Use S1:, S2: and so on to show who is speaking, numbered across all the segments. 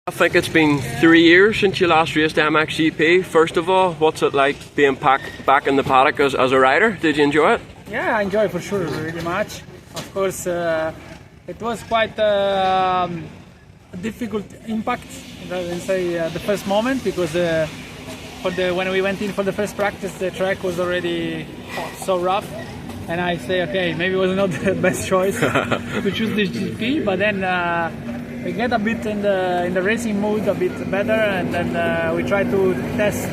S1: I think it's been 3 years since you last raced MXGP. First of all, what's it like being back in the paddock as a rider? Did you enjoy it?
S2: Yeah, I enjoy it for sure, really much. Of course, it was quite a difficult impact, rather than say the first moment, because when we went in for the first practice, the track was already so rough, and I say, okay, maybe it was not the best choice to choose this GP, but then we get a bit in the racing mood a bit better, and then we try to test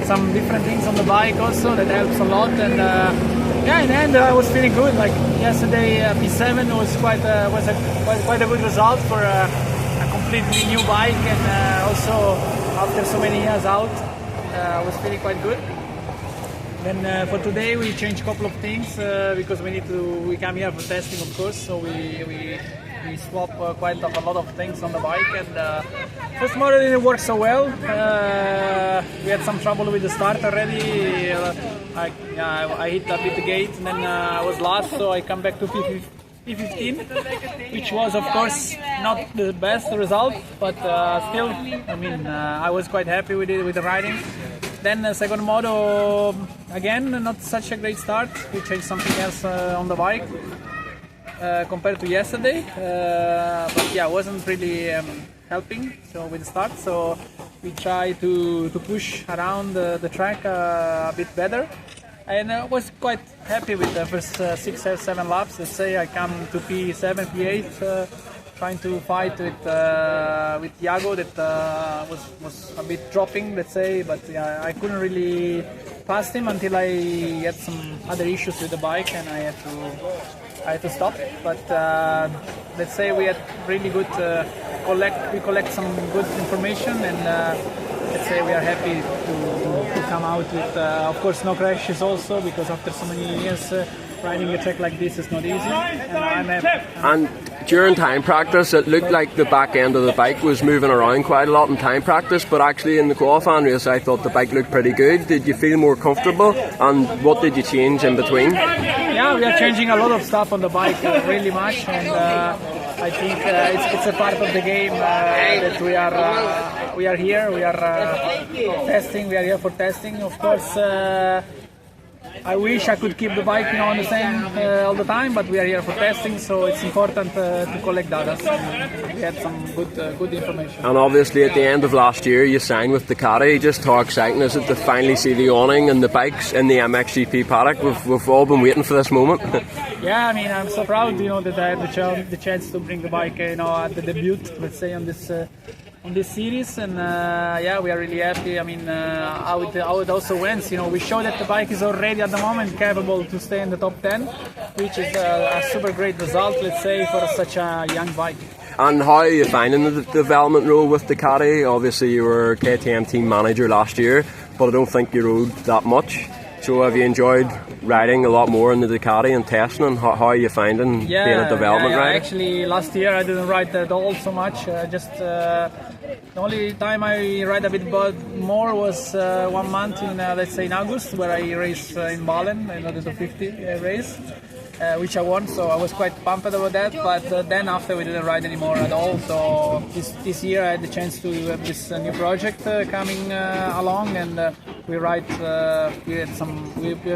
S2: some different things on the bike also. That helps a lot, and yeah, in the end I was feeling good. Like yesterday, P7 was quite a good result for a completely new bike, and also after so many years out, I was feeling quite good. Then for today we changed a couple of things because we come here for testing, of course. So we swap quite a lot of things on the bike, and first model didn't work so well. We had some trouble with the start already. I hit a bit the gate, and then I was last, so I come back to P15, which was of course not the best result, but still, I mean, I was quite happy with it, with the riding. Then the second moto, again, not such a great start. We changed something else on the bike compared to yesterday, but yeah, wasn't really helping so with the start. So we try to push around the track a bit better, and I was quite happy with the first 6 or 7 laps. Let's say I come to P7, P8, trying to fight with Iago that was a bit dropping, let's say, but yeah, I couldn't really pass him until I had some other issues with the bike, and I had to stop. But let's say we had really good collect some good information, and let's say we are happy to come out with of course no crashes also, because after so many years riding a track like this is not easy,
S1: and during time practice it looked like the back end of the bike was moving around quite a lot in time practice, but actually in the qualifying race I thought the bike looked pretty good. Did you feel more comfortable, and what did you change in between?
S2: Yeah, we are changing a lot of stuff on the bike, really much, and I think it's a part of the game that we are here. We are testing. We are here for testing. Of course, I wish I could keep the bike, on the same all the time, but we are here for testing, so it's important to collect data. And we had some good information.
S1: And obviously, at the end of last year, you signed with Ducati. Just how exciting is it to finally see the awning and the bikes in the MXGP paddock? We've all been waiting for this moment.
S2: Yeah, I mean, I'm so proud, that I had the chance to bring the bike, at the debut, let's say, on this series, and yeah, we are really happy. I mean, how it also went. We show that the bike is already at the moment capable to stay in the top 10, which is a super great result, let's say, for such a young bike.
S1: And how are you finding the development role with Ducati? Obviously, you were KTM team manager last year, but I don't think you rode that much. So have you enjoyed riding a lot more in the Ducati and testing, and how are you finding being a development rider?
S2: Actually, last year I didn't ride at all so much. The only time I ride a bit more was 1 month in, let's say, in August, where I raced in Balen, in the 250 race, which I won, so I was quite pumped about that. But then after we didn't ride anymore at all. So this year I had the chance to have this new project coming along, and we ride. We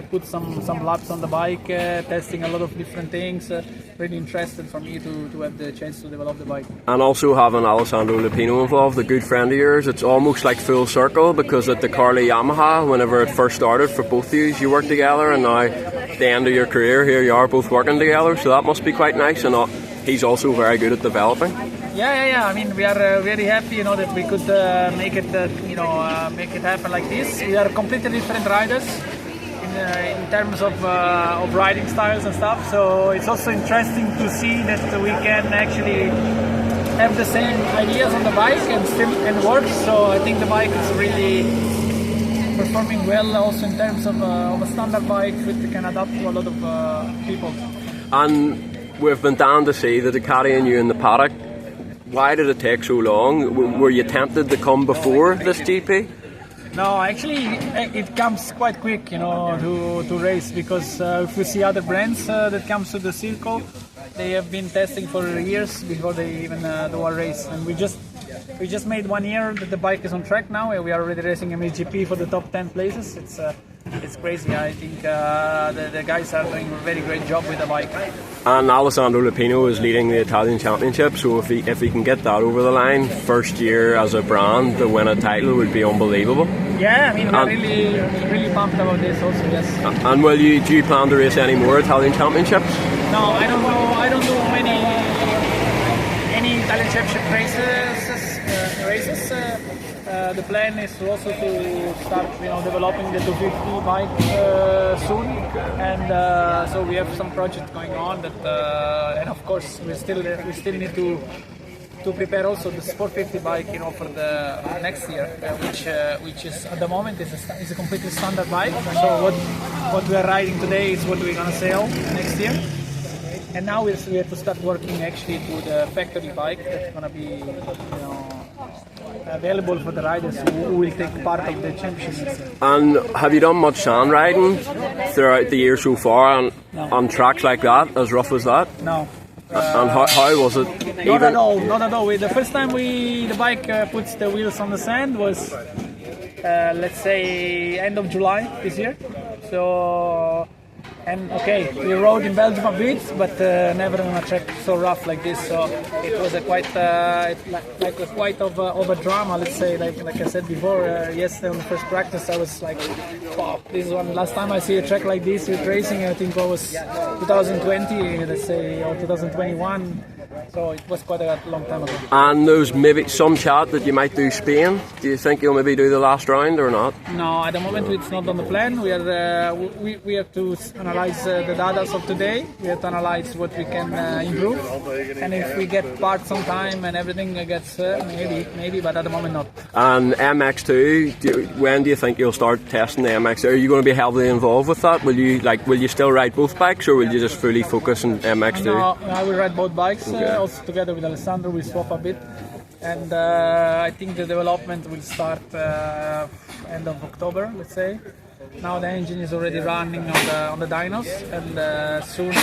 S2: put some laps on the bike, testing a lot of different things. Really interested for me to have the chance to develop the bike.
S1: And also having Alessandro Lupino involved, a good friend of yours, it's almost like full circle, because at the Cairoli Yamaha, whenever it first started for both of you worked together, and now at the end of your career here you are both working together, so that must be quite nice. And he's also very good at developing.
S2: Yeah. I mean, we are very happy, that we could make it, make it happen like this. We are completely different riders in terms of riding styles and stuff. So it's also interesting to see that we can actually have the same ideas on the bike and work. So I think the bike is really performing well, also in terms of a standard bike that can adapt to a lot of people.
S1: And we've been down to see the Ducati and you in the paddock. Why did it take so long? Were you tempted to come before this GP?
S2: No, actually, it comes quite quick, to race, because if we see other brands that comes to the circle, they have been testing for years before they even do a race, and we just we just made 1 year that the bike is on track now. We are already racing MXGP for the top 10 places. It's crazy. I think the guys are doing a very great job with the bike.
S1: And Alessandro Lupino is leading the Italian Championship, so if he can get that over the line, first year as a brand to win a title would be unbelievable.
S2: Yeah, I mean, we're really pumped about this also, yes.
S1: And do you plan to race any more Italian Championships?
S2: No, I don't know. I don't do any Italian Championship races. The plan is also to start, developing the 250 bike soon, and so we have some projects going on that, and of course we still need to prepare also the Sport 50 bike, for the next year, which is at the moment is a completely standard bike. So what we are riding today is what we're gonna sell next year. And now we have to start working actually to the factory bike that's going to be available for the riders who will take part of the championship.
S1: And have you done much sand riding throughout the year so far on tracks like that, as rough as that?
S2: No.
S1: And how was it?
S2: Not at all. The first time the bike puts the wheels on the sand was, let's say, end of July this year. So. And we rode in Belgium a bit, but never on a track so rough like this. So it was quite of a drama, let's say. Like I said before, yesterday on the first practice, I was like, wow, this one. Last time I see a track like this with racing, I think it was 2020, let's say, or 2021. So it was quite a long time ago.
S1: And there's maybe some chat that you might do Spain. Do you think you'll maybe do the last round or not?
S2: No, at the moment it's not on the plan. We have to analyze the data of today. We have to analyze what we can improve, and if we get parts on time and everything gets maybe, but at the moment not. And
S1: MX2, when do you think you'll start testing the MX2? Are you going to be heavily involved with that? Will you still ride both bikes, or will you just fully focus on MX2?
S2: No, I will ride both bikes. Also together with Alessandro, we swap a bit, and I think the development will start end of October, let's say. Now the engine is already running on the dynos, and soon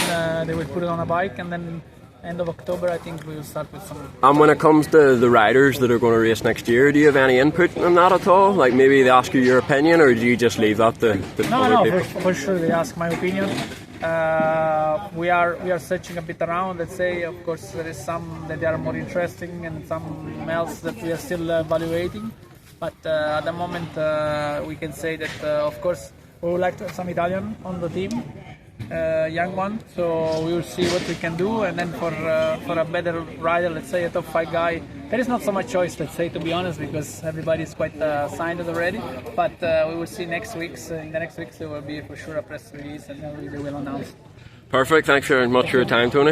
S2: they will put it on a bike, and then end of October I think we will start with some.
S1: And when it comes to the riders that are going to race next year, do you have any input on that at all? Like maybe they ask you your opinion, or do you just leave that to other people?
S2: For sure they ask my opinion. We are searching a bit around, let's say. Of course there is some that are more interesting and some else that we are still evaluating, but at the moment we can say that of course we would like to have some Italian on the team, young one, so we will see what we can do. And then for a better rider, let's say a top 5 guy, there is not so much choice, let's say, to be honest, because everybody is quite signed already, but we will see next weeks. In the next weeks there will be for sure a press release, and then they will announce.
S1: Perfect, thanks very much for your time, Tony.